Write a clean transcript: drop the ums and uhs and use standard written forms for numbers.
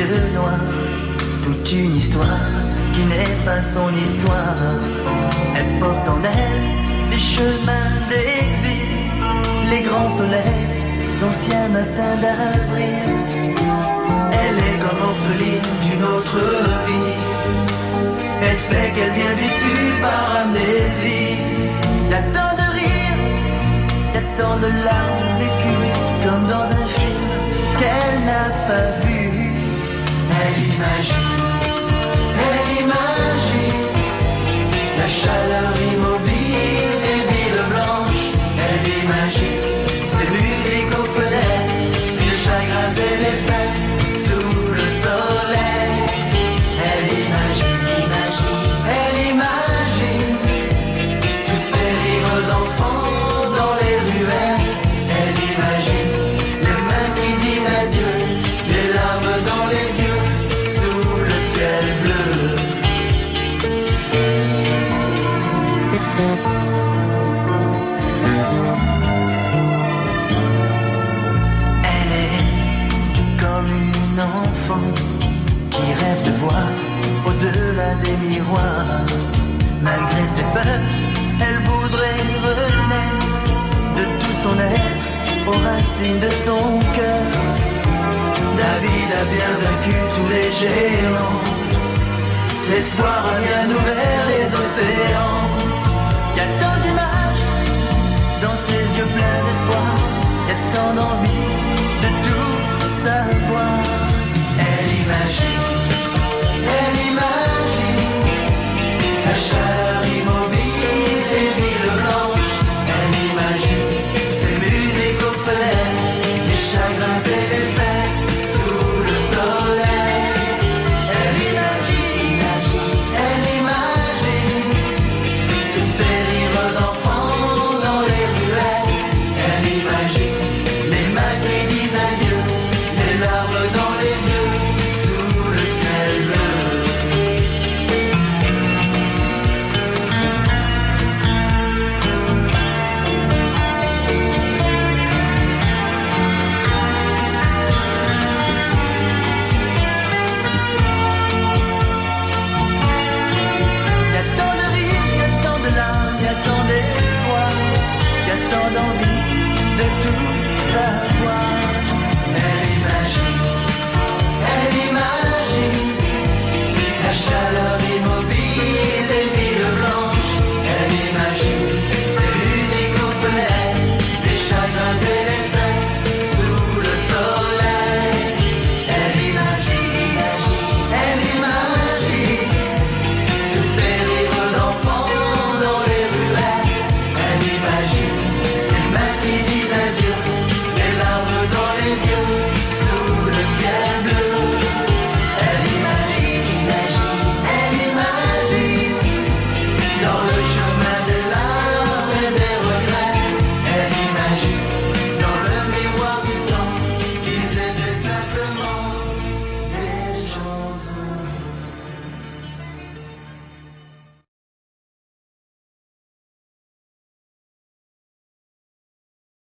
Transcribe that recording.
yeux noirs, toute une histoire qui n'est pas son histoire. Elle porte en elle des chemins d'exil, les grands soleils d'anciens matins d'avril. Elle est comme orpheline d'une autre vie. Elle sait qu'elle vient du sud par amnésie. Y'a tant de rire, y'a tant de larmes vécues, comme dans un film qu'elle n'a pas vu. Elle imagine la chaleur immobile des villes blanches. Elle imagine ces musiques aux fenêtres, les chagrins et les fêtes sous le soleil. Elle imagine tous ces rires d'enfants dans les ruelles. Elle imagine les mains qui disent adieu, les larmes dans les yeux sous le ciel bleu. Elle est comme une enfant qui rêve de voir au-delà des miroirs. Malgré ses peurs, elle voudrait renaître de tout son être aux racines de son cœur. David a bien vaincu tous les géants. L'espoir a bien ouvert les océans. Y a tant d'images dans ses yeux pleins d'espoir. Y a tant d'envie de tout savoir.